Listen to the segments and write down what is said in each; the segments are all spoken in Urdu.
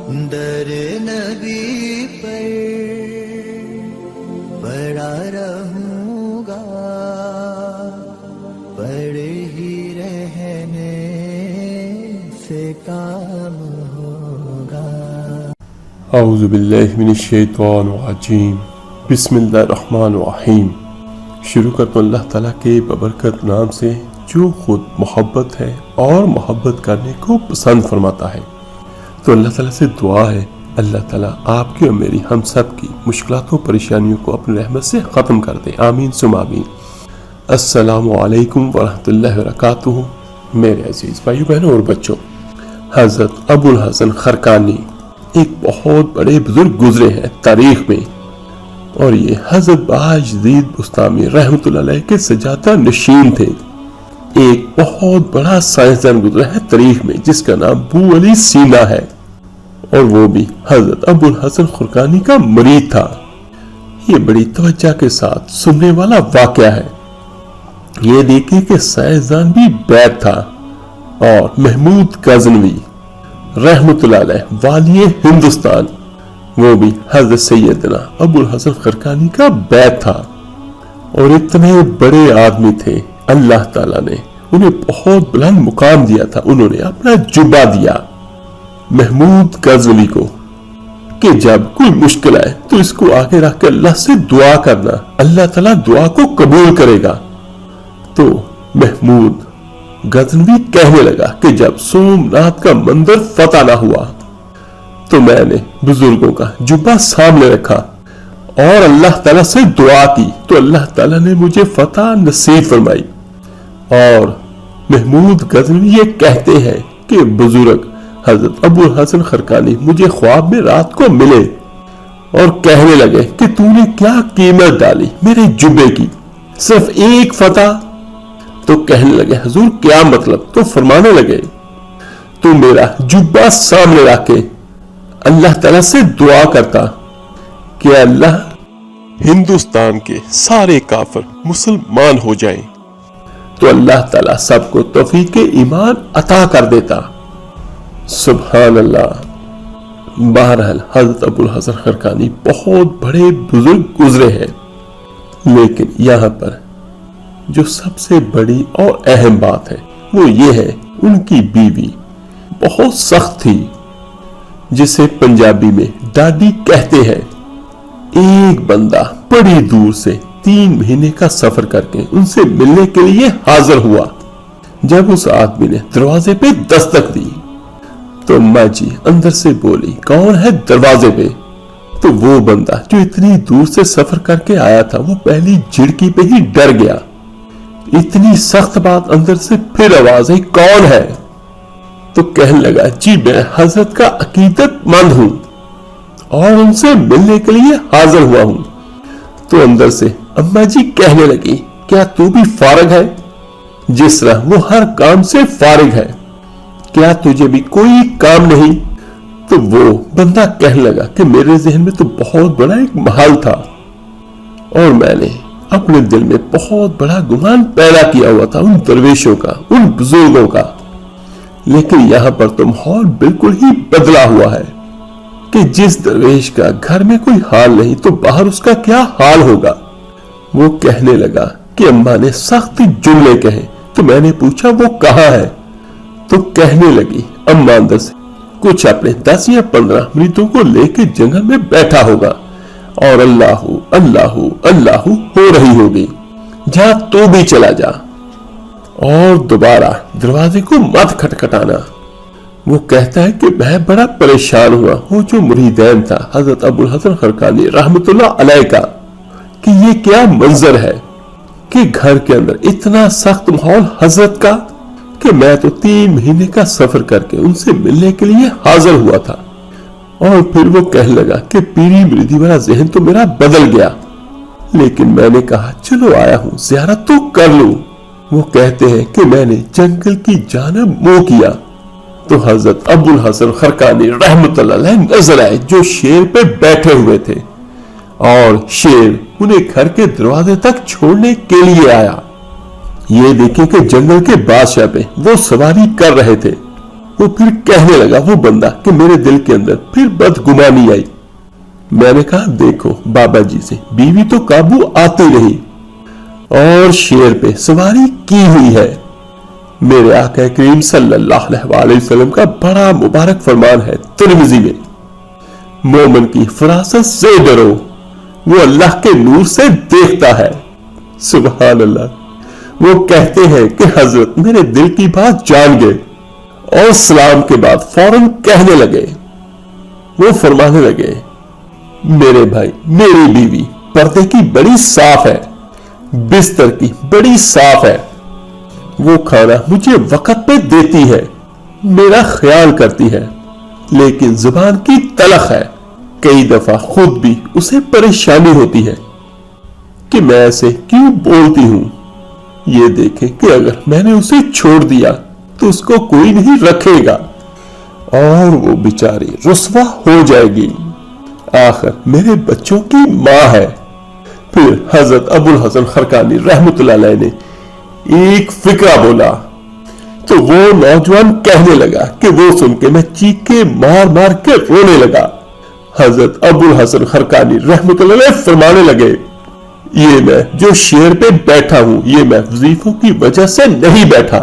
در نبی پر پڑا رہوں گا، پڑے ہی رہنے سے کام ہوگا۔ اعوذ باللہ من الشیطان الرجیم، بسم اللہ الرحمن الرحیم۔ شروع کرتا ہوں اللہ تعالیٰ کے ببرکت نام سے جو خود محبت ہے اور محبت کرنے کو پسند فرماتا ہے۔ تو اللہ تعالیٰ سے دعا ہے اللہ تعالیٰ آپ کی اور میری ہم سب کی مشکلات و پریشانیوں کو اپنی رحمت سے ختم کر دے، آمین ثم آمین۔ السلام علیکم ورحمۃ اللہ وبرکاتہ۔ میرے عزیز بھائیو بہنوں اور بچوں، حضرت ابو الحسن خرقانی ایک بہت بڑے بزرگ گزرے ہیں تاریخ میں، اور یہ حضرت بہاءالدین بسطامی رحمۃ اللہ علیہ کے سجادہ نشین تھے۔ ایک بہت بڑا سائنسدان گزرا ہے تاریخ میں جس کا نام ابو علی سینا ہے، اور وہ بھی حضرت ابو الحسن خرقانی کا مرید تھا۔ یہ بڑی توجہ کے ساتھ سننے والا واقعہ ہے۔ یہ دیکھیں کہ سائنسدان بھی بیت تھا، اور محمود غزنوی رحمۃ اللہ علیہ والی ہندوستان، وہ بھی حضرت سیدنا ابو الحسن خرقانی کا بیت تھا، اور اتنے بڑے آدمی تھے اللہ تعالیٰ نے انہیں بہت بلند مقام دیا تھا۔ انہوں نے اپنا جبہ دیا محمود غزنوی کو کہ جب کوئی مشکل آئے تو اس کو آگے رکھ کے اللہ سے دعا کرنا، اللہ تعالیٰ دعا کو قبول کرے گا۔ تو محمود غزنوی کہنے لگا کہ جب سومناتھ کا مندر فتح نہ ہوا تو میں نے بزرگوں کا جبہ سامنے رکھا اور اللہ تعالیٰ سے دعا کی، تو اللہ تعالیٰ نے مجھے فتح نصیب فرمائی۔ اور محمود غزنوی یہ کہتے ہیں کہ بزرگ حضرت ابو الحسن خرقانی مجھے خواب میں رات کو ملے اور کہنے لگے کہ تو نے کیا قیمت ڈالی میرے جبے کی، صرف ایک فتح؟ تو کہنے لگے حضور کیا مطلب؟ تو فرمانے لگے تو میرا جبہ سامنے رکھ کے اللہ تعالیٰ سے دعا کرتا کہ اللہ ہندوستان کے سارے کافر مسلمان ہو جائیں، تو اللہ تعالیٰ سب کو توفیق ایمان عطا کر دیتا۔ سبحان اللہ۔ بہرحال حضرت ابو الحسن خرقانی بہت بڑے بزرگ گزرے ہیں، لیکن یہاں پر جو سب سے بڑی اور اہم بات ہے وہ یہ ہے ان کی بیوی بہت سخت تھی، جسے پنجابی میں ڈاڈی کہتے ہیں۔ ایک بندہ بڑی دور سے 3 مہینے کا سفر کر کے ان سے ملنے کے لیے حاضر ہوا۔ جب اس آدمی نے دروازے پہ دستک دی تو ماں جی اندر سے بولی کون ہے دروازے پہ؟ تو وہ بندہ جو اتنی دور سے سفر کر کے آیا تھا وہ پہلی جھڑکی پہ ہی ڈر گیا۔ اتنی سخت بات اندر سے پھر آواز آئی کون ہے؟ تو کہنے لگا جی میں حضرت کا عقیدت مند ہوں اور ان سے ملنے کے لیے حاضر ہوا ہوں۔ تو اندر سے اماں جی کہنے لگی کیا تو بھی فارغ ہے جس طرح وہ ہر کام سے فارغ ہے؟ کیا تجھے بھی کوئی کام نہیں؟ تو وہ بندہ کہنے لگا کہ میرے ذہن میں تو بہت بڑا ایک محل تھا اور میں نے اپنے دل میں بہت بڑا گمان پیدا کیا ہوا تھا ان درویشوں کا، ان بزرگوں کا، لیکن یہاں پر تو ماحول بالکل ہی بدلا ہوا ہے کہ جس درویش کا گھر میں کوئی حال نہیں تو باہر اس کا کیا حال ہوگا۔ وہ کہنے لگا کہ اماں نے سخت جملے کہے، تو میں نے پوچھا وہ کہاں ہے؟ تو کہنے لگی اماں اندر سے کچھ اپنے 10 یا 15 مریدوں کو لے کے جنگل میں بیٹھا ہوگا اور اللہ اللہ اللہ ہو رہی ہوگی، جا تو بھی چلا جا اور دوبارہ دروازے کو مت کھٹکھٹانا۔ وہ کہتا ہے کہ میں بڑا پریشان ہوا ہوں جو مریدین تھا حضرت ابو الحسن خرقانی رحمۃ اللہ علیہ کا، کہ یہ کیا منظر ہے کہ گھر کے اندر اتنا سخت ماحول حضرت کا، کہ میں تو 3 مہینے کا سفر کر کے ان سے ملنے کے لیے حاضر ہوا تھا۔ اور پھر وہ کہنے لگا کہ پیری مریدی والا ذہن تو میرا بدل گیا، لیکن میں نے کہا چلو آیا ہوں زیارت تو کر لوں۔ وہ کہتے ہیں کہ میں نے جنگل کی جانب منہ کیا تو حضرت ابو الحسن خرقانی رحمۃ اللہ علیہ نظر آئے جو شیر پہ بیٹھے ہوئے تھے، اور شیر انہیں گھر کے دروازے تک چھوڑنے کے لیے آیا۔ یہ دیکھیں کہ جنگل کے بادشاہ پہ وہ سواری کر رہے تھے، وہ پھر کہنے لگا وہ بندہ کہ میرے دل کے اندر پھر بدگمانی آئی. میں نے کہا دیکھو بابا جی سے بیوی تو قابو آتی نہیں اور شیر پہ سواری کی ہوئی ہے. میرے آقا کریم صلی اللہ علیہ وسلم کا بڑا مبارک فرمان ہے ترمذی میں، مومن کی فراست سے ڈرو، وہ اللہ کے نور سے دیکھتا ہے. سبحان اللہ. وہ کہتے ہیں کہ حضرت میرے دل کی بات جان گئے اور سلام کے بعد فوراً کہنے لگے، وہ فرمانے لگے میرے بھائی میری بیوی پردے کی بڑی صاف ہے، بستر کی بڑی صاف ہے، وہ کھانا مجھے وقت پہ دیتی ہے، میرا خیال کرتی ہے، لیکن زبان کی تلخ ہے. کئی دفعہ خود بھی اسے پریشانی ہوتی ہے کہ میں ایسے کیوں بولتی ہوں. یہ دیکھیں کہ اگر میں نے اسے چھوڑ دیا تو اس کو کوئی نہیں رکھے گا اور وہ بیچاری رسوا ہو جائے گی. آخر میرے بچوں کی ماں ہے. پھر حضرت ابو الحسن خرقانی رحمت اللہ علیہ نے ایک فقرہ بولا تو وہ نوجوان کہنے لگا کہ وہ سن کے میں چیخے مار مار کے رونے لگا. حضرت ابو الحسن خرقانی رحمت اللہ علیہ فرمانے لگے یہ میں جو شیر پہ بیٹھا ہوں یہ میں وظیفوں کی وجہ سے نہیں بیٹھا،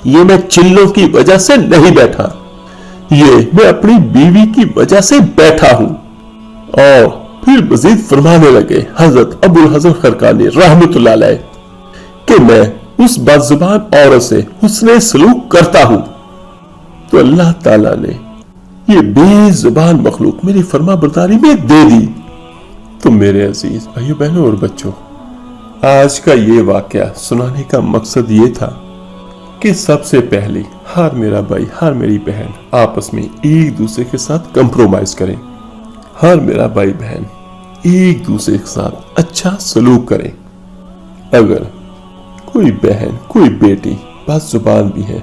یہ میں چلوں کی وجہ سے نہیں بیٹھا، یہ میں اپنی بیوی کی وجہ سے بیٹھا ہوں. اور پھر مزید فرمانے لگے حضرت ابو الحسن خرقانی رحمت اللہ علیہ کہ میں اس بد زبان عورت سے حسن سلوک کرتا ہوں تو اللہ تعالیٰ نے یہ بے زبان مخلوق میری فرما برداری میں دے دی. تو میرے عزیز بھائیو بہنوں اور بچوں، آج کا یہ واقعہ سنانے کا مقصد یہ تھا کہ سب سے پہلے ہر میرا بھائی ہر میری بہن آپس میں ایک دوسرے کے ساتھ کمپرومائز کریں، ہر میرا بھائی بہن ایک دوسرے کے ساتھ اچھا سلوک کریں. اگر کوئی بہن کوئی بیٹی بد زبان بھی ہے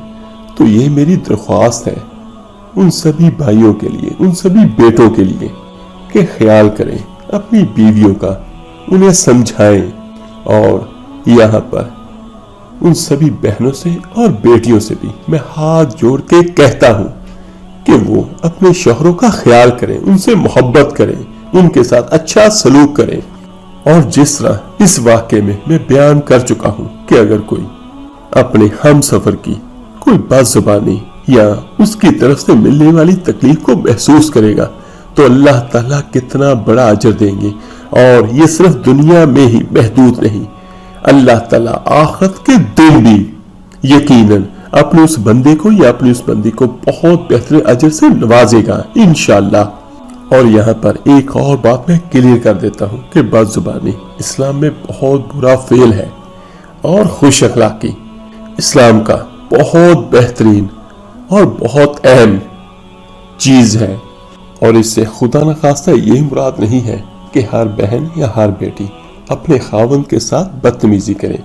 تو یہ میری درخواست ہے ان سبھی بھائیوں کے لیے، ان سبھی بیٹوں کے لیے کہ خیال کریں اپنی بیویوں کا، انہیں سمجھائیں. اور یہاں پر ان سبھی بہنوں سے اور بیٹیوں سے بھی میں ہاتھ جوڑ کے کہتا ہوں کہ وہ اپنے شوہروں کا خیال کریں، ان سے محبت کریں، ان کے ساتھ اچھا سلوک کریں. اور جس طرح اس واقعے میں بیان کر چکا ہوں کہ اگر کوئی اپنے ہم سفر کی کوئی بد زبانی یا اس کی طرف سے ملنے والی تکلیف کو محسوس کرے گا تو اللہ تعالیٰ کتنا بڑا اجر دیں گے. اور یہ صرف دنیا میں ہی محدود نہیں، اللہ تعالیٰ آخرت کے دن بھی یقیناً اپنے اس بندے کو یا اپنی اس بندی کو بہت بہترین اجر سے نوازے گا انشاءاللہ. اور یہاں پر ایک اور بات میں کلیئر کر دیتا ہوں کہ بد زبانی اسلام میں بہت برا فعل ہے اور خوش اخلاقی اسلام کا بہت بہترین اور بہت اہم چیز ہے. اور اس سے خدا نخواستہ یہی مراد نہیں ہے کہ ہر بہن یا ہر بیٹی اپنے خاوند کے ساتھ بدتمیزی کرے.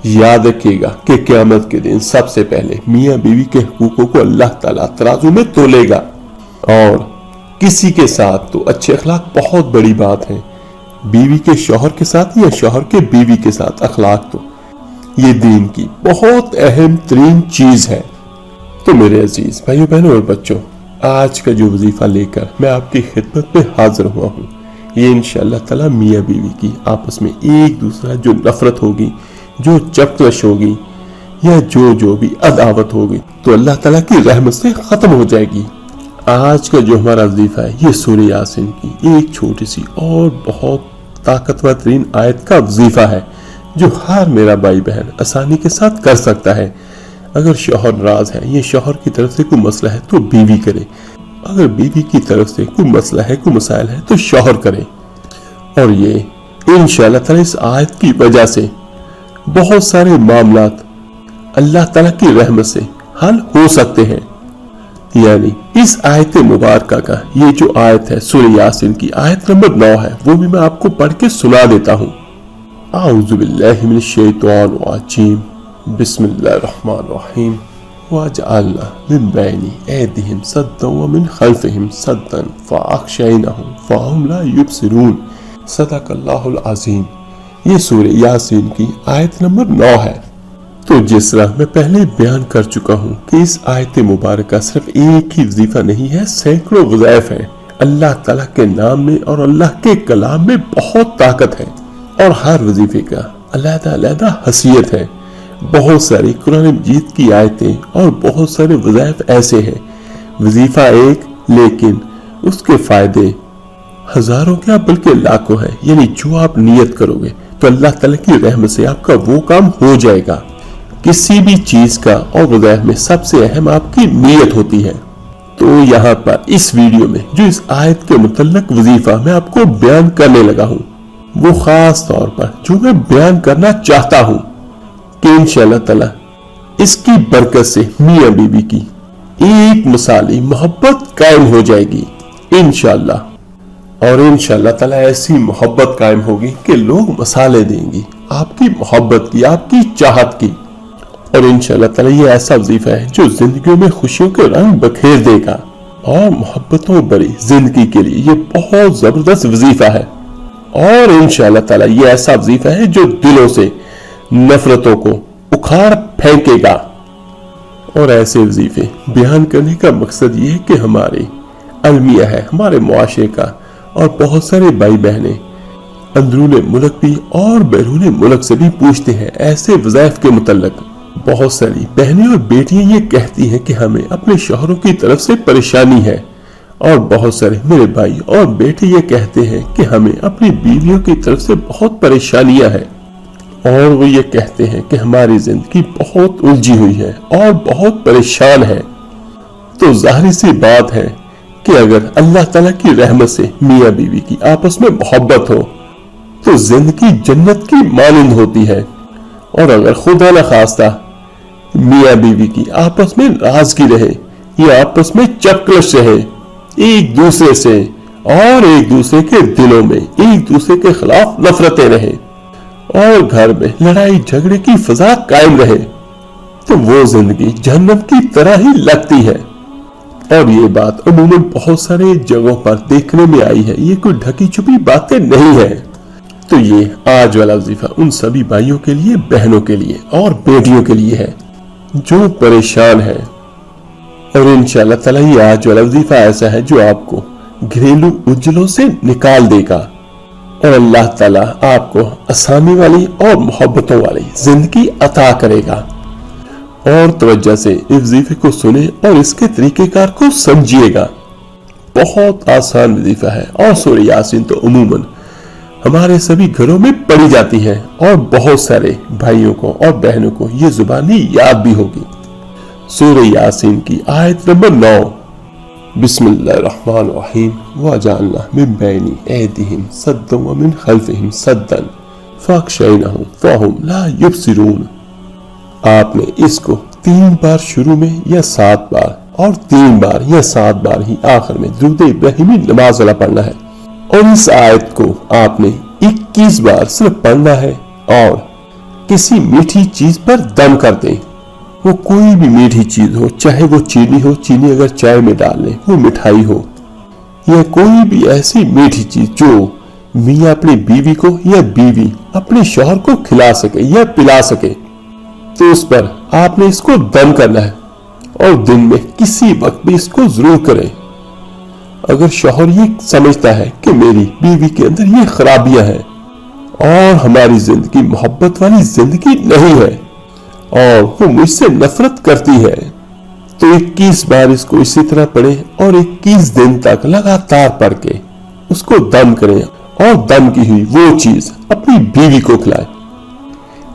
یاد رکھیے گا کہ قیامت کے دن سب سے پہلے میاں بیوی کے حقوقوں کو اللہ تعالیٰ ترازو میں تولے گا. اور کسی کے ساتھ تو اچھے اخلاق بہت بڑی بات ہے، بیوی کے شوہر کے ساتھ یا شوہر کے بیوی کے ساتھ اخلاق تو یہ دین کی بہت اہم ترین چیز ہے. تو میرے عزیز بھائیو بہنوں اور بچوں، آج کا جو وظیفہ لے کر میں آپ کی خدمت میں حاضر ہوا ہوں یہ انشاءاللہ تعالیٰ میاں بیوی کی آپس میں ایک دوسرا جو نفرت ہوگی، جو چپکش ہوگی یا جو بھی عداوت ہوگی تو اللہ تعالیٰ کی رحمت سے ختم ہو جائے گی. آج کا جو ہمارا وظیفہ ہے یہ سورہ یاسین کی ایک چھوٹی سی اور بہت طاقتور ترین آیت کا وظیفہ ہے جو ہر میرا بھائی بہن آسانی کے ساتھ کر سکتا ہے. اگر شوہر ناراض ہے یا شوہر کی طرف سے کوئی مسئلہ ہے تو بیوی کرے، اگر بیوی کی طرف سے کوئی مسئلہ ہے کوئی مسائل ہے تو شوہر کرے. اور یہ انشاءاللہ تعالیٰ اس آیت کی وجہ سے بہت سارے معاملات اللہ تعالیٰ کی رحمت سے حل ہو سکتے ہیں. یعنی اس آیت مبارکہ کا یہ جو آیت ہے سورہ یاسین کی آیت نمبر 9 ہے وہ بھی میں آپ کو پڑھ کے سنا دیتا ہوں. اعوذ باللہ من الشیطان الرجیم، بسم اللہ الرحمن الرحیم. وَجَعَلْنَا مِن بَيْنِ أَيْدِيهِمْ سَدًّا وَمِنْ خَلْفِهِمْ سَدًّا فَأَغْشَيْنَاهُمْ فَهُمْ لَا يُبْصِرُونَ. صدق اللہ العظیم. یہ سورہ یاسین کی آیت نمبر 9 ہے. تو جس طرح میں پہلے بیان کر چکا ہوں کہ اس آیت مبارکہ صرف ایک ہی وظیفہ نہیں ہے، سینکڑوں وظائف ہیں۔ اللہ تعالیٰ کے نام میں اور اللہ کے کلام میں بہت طاقت ہے، اور ہر وظیفے کا علیحدہ علیحدہ حیثیت ہے۔ بہت ساری قرآن مجید کی آیتیں اور بہت سارے وظائف ایسے ہیں، وظیفہ ایک لیکن اس کے فائدے ہزاروں کیا بلکہ لاکھوں ہیں۔ یعنی جو آپ نیت کرو گے تو اللہ تعالیٰ کی رحمت سے آپ کا وہ کام ہو جائے گا۔ کسی بھی چیز کا اور وظائف میں سب سے اہم آپ کی نیت ہوتی ہے۔ تو یہاں پر اس ویڈیو میں جو اس آیت کے متعلق وظیفہ میں آپ کو بیان کرنے لگا ہوں، وہ خاص طور پر جو میں بیان کرنا چاہتا ہوں کہ انشاءاللہ تعالیٰ اس کی برکت سے میاں بیوی کی ایک مثالی محبت قائم ہو جائے گی انشاءاللہ، اور انشاءاللہ تعالیٰ ایسی محبت قائم ہوگی کہ لوگ مثالیں دیں گی آپ کی محبت کی، آپ کی چاہت کی۔ اور انشاءاللہ تعالیٰ یہ ایسا وظیفہ ہے جو زندگیوں میں خوشیوں کے رنگ بکھیر دے گا، اور محبتوں بری زندگی کے لیے یہ بہت زبردست وظیفہ ہے۔ اور انشاءاللہ تعالیٰ یہ ایسا وظیفہ ہے جو دلوں سے نفرتوں کو اکھاڑ پھینکے گا۔ اور ایسے وظیفے بیان کرنے کا مقصد یہ ہے کہ ہمارے المیہ ہے، ہمارے معاشرے کا، اور بہت سارے بھائی بہنیں اندرون ملک بھی اور بیرون ملک سے بھی پوچھتے ہیں ایسے وظائف کے متعلق۔ بہت ساری بہنیں اور بیٹیاں یہ کہتی ہیں کہ ہمیں اپنے شوہروں کی طرف سے پریشانی ہے، اور بہت سارے میرے بھائی اور بیٹے یہ کہتے ہیں کہ ہمیں اپنی بیویوں کی طرف سے بہت پریشانیاں ہیں، اور وہ یہ کہتے ہیں کہ ہماری زندگی بہت الجھی ہوئی ہے اور بہت پریشان ہے۔ تو ظاہر سی بات ہے کہ اگر اللہ تعالیٰ کی رحمت سے میاں بیوی کی آپس میں محبت ہو تو زندگی جنت کی مانند ہوتی ہے، اور اگر خدا نخواستہ میاں بیوی کی آپس میں ناراضگی رہے یا آپس میں چکلش رہے ایک دوسرے سے، اور ایک دوسرے کے دلوں میں ایک دوسرے کے خلاف نفرتیں رہیں، اور گھر میں لڑائی جھگڑے کی فضا قائم رہے، تو وہ زندگی جہنم کی طرح ہی لگتی ہے۔ اور یہ بات عموماً بہت سارے جگہوں پر دیکھنے میں آئی ہے، یہ کوئی ڈھکی چھپی باتیں نہیں ہے۔ تو یہ آج والا وظیفہ ان سبھی بھائیوں کے لیے، بہنوں کے لیے اور بیٹیوں کے لیے ہے جو پریشان ہے، اور انشاءاللہ تعالیٰ یہ آج والا وظیفہ ایسا ہے جو آپ کو گھریلو اجلوں سے نکال دے گا، اور اللہ تعالیٰ آپ کو آسانی والی اور محبتوں والی زندگی عطا کرے گا۔ اور توجہ سے اس وظیفے کو سنیں اور اس کے طریقہ کار کو سمجھیے گا۔ بہت آسان وظیفہ ہے، اور سورہ یاسین تو عموماً ہمارے سبھی گھروں میں پڑھی جاتی ہے، اور بہت سارے بھائیوں کو اور بہنوں کو یہ زبانی یاد بھی ہوگی۔ سورہ یاسین کی آیت نمبر 9، بسم اللہ الرحمن الرحیم، وَجَعَلْنَا مِن بَيْنِ أَيْدِيهِمْ سَدًّا وَمِنْ خَلْفِهِمْ سَدًّا فَأَغْشَيْنَاهُمْ فَهُمْ لَا يُبْصِرُونَ۔ آپ نے اس کو 3 بار شروع میں یا 7 بار اور 3 بار یا 7 بار ہی آخر میں درود ابراہیمی نماز والا پڑھنا ہے، اور اس آیت کو آپ نے 21 بار صرف پڑھنا ہے، اور کسی میٹھی چیز پر دم کر دیں، وہ کوئی بھی میٹھی چیز ہو، چاہے وہ چینی ہو، چینی اگر چائے میں ڈال لیں، وہ مٹھائی ہو، یا کوئی بھی ایسی میٹھی چیز جو میاں اپنی بیوی کو یا بیوی اپنے شوہر کو کھلا سکے یا پلا سکے، تو اس پر آپ نے اس کو دم کرنا ہے، اور دن میں کسی وقت بھی اس کو ضرور کریں۔ اگر شوہر یہ سمجھتا ہے کہ میری بیوی کے اندر یہ خرابیاں ہیں اور ہماری زندگی محبت والی زندگی نہیں ہے اور وہ مجھ سے نفرت کرتی ہے، تو 21 بار اس کو اسی طرح پڑھیں، اور 21 دن تک لگاتار پڑھ کے اس کو دم کریں، اور دم کی ہوئی وہ چیز اپنی بیوی کو کھلائیں۔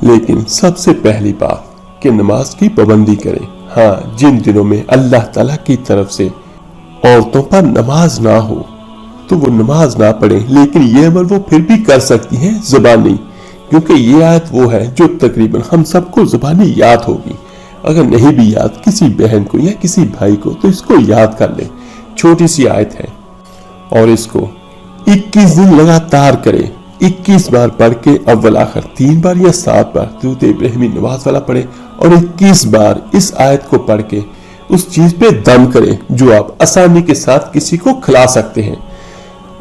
لیکن سب سے پہلی بات کہ نماز کی پابندی کریں۔ ہاں، جن دنوں میں اللہ تعالیٰ کی طرف سے عورتوں پر نماز نہ ہو تو وہ نماز نہ پڑھیں، لیکن یہ عمل وہ پھر بھی کر سکتی ہیں زبانی، کیونکہ یہ آیت وہ ہے جو تقریباً ہم سب کو زبانی یاد ہوگی۔ اگر نہیں بھی یاد کسی بہن کو یا کسی بھائی کو تو اس کو یاد کر لیں، چھوٹی سی آیت ہے، اور اس کو 21 دن لگاتار کریں۔ 21 بار پڑھ کے اول آخر 3 بار یا 7 بار درود ابراہیمی نماز والا پڑھیں، اور 21 بار اس آیت کو پڑھ کے اس چیز پہ دم کریں جو آپ آسانی کے ساتھ کسی کو کھلا سکتے ہیں،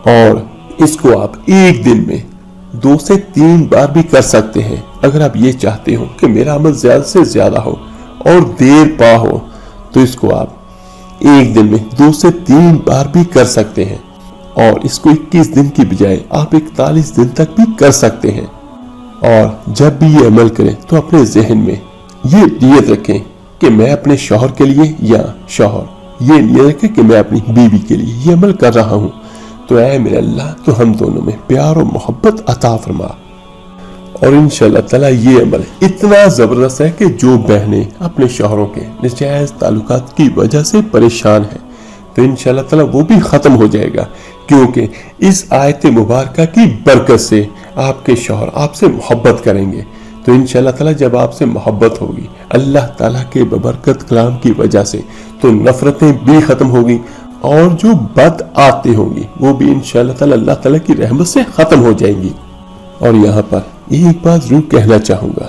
اور اس کو آپ ایک دن میں 2 سے 3 بار بھی کر سکتے ہیں۔ اگر آپ یہ چاہتے ہو کہ میرا عمل زیادہ سے زیادہ ہو اور دیر پا ہو تو اس کو آپ ایک دن میں 2 سے 3 بار بھی کر سکتے ہیں، اور اس کو 21 دن کی بجائے آپ 41 دن تک بھی کر سکتے ہیں۔ اور جب بھی یہ عمل کریں تو اپنے ذہن میں یہ نیت رکھیں کہ میں اپنے شوہر کے لیے، یا شوہر یہ نیت رکھے کہ میں اپنی بیوی کے لیے یہ عمل کر رہا ہوں، تو اے میرے اللہ تو ہم دونوں میں پیار اور محبت عطا فرما۔ اور انشاءاللہ تعالیٰ یہ عمل اتنا زبردست ہے کہ جو بہنیں اپنے شوہروں کے ناجائز تعلقات کی وجہ سے پریشان ہیں تو انشاءاللہ تعالیٰ وہ بھی ختم ہو جائے گا، کیونکہ اس آیت مبارکہ کی برکت سے آپ کے شوہر آپ سے محبت کریں گے۔ تو انشاءاللہ تعالیٰ جب آپ سے محبت ہوگی اللہ تعالیٰ کے ببرکت کلام کی وجہ سے تو نفرتیں بھی ختم ہوگی، اور جو بد عادتیں ہوں گی وہ بھی انشاءاللہ تعالیٰ اللہ تعالیٰ کی رحمت سے ختم ہو جائیں گی۔ اور یہاں پر ایک بات ضرور کہنا چاہوں گا،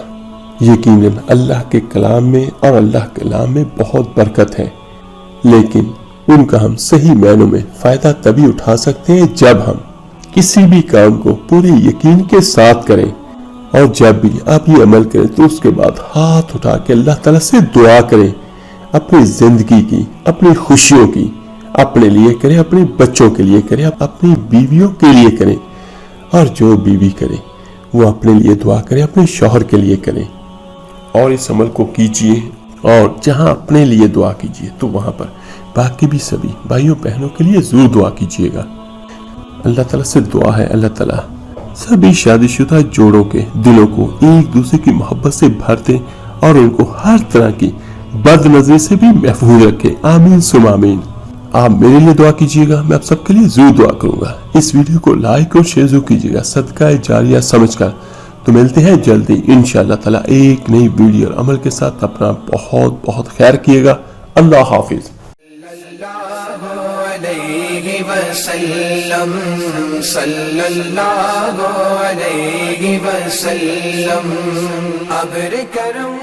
یقیناً اللہ کے کلام میں اور اللہ کے کلام میں بہت برکت ہے، لیکن ان کا ہم صحیح معنوں میں فائدہ تبھی اٹھا سکتے ہیں جب ہم کسی بھی کام کو پورے یقین کے ساتھ کریں، اور جب بھی آپ یہ عمل کریں تو اس کے بعد ہاتھ اٹھا کے اللہ تعالیٰ سے دعا کریں، اپنی زندگی کی، اپنی خوشیوں کی، اپنے لیے کریں، اپنے بچوں کے لیے کریں، اپنی بیویوں کے لیے کریں، اور جو بیوی کرے وہ اپنے لیے دعا کرے، اپنے شوہر کے لیے کرے، اور اس عمل کو کیجئے۔ اور جہاں اپنے لیے دعا کیجئے تو وہاں پر باقی بھی سبھی بھائیوں بہنوں کے لیے ضرور دعا کیجئے گا۔ اللہ تعالیٰ سے دعا ہے اللہ تعالیٰ سبھی شادی شدہ جوڑوں کے دلوں کو ایک دوسرے کی محبت سے بھر دے، اور ان کو ہر طرح کی بد نظری سے بھی محفوظ رکھے، آمین ثم آمین۔ آپ میرے لیے دعا کیجئے گا، میں آپ سب کے لیے ضرور دعا کروں گا۔ اس ویڈیو کو لائک اور شیئر ضرور کیجئے گا صدقہ جاریہ سمجھ کر۔ تو ملتے ہیں جلدی انشاءاللہ تعالیٰ ایک نئی ویڈیو اور عمل کے ساتھ۔ اپنا بہت بہت خیر کیے گا۔ اللہ حافظ۔ صلی اللہ علیہ وسلم ابر کرم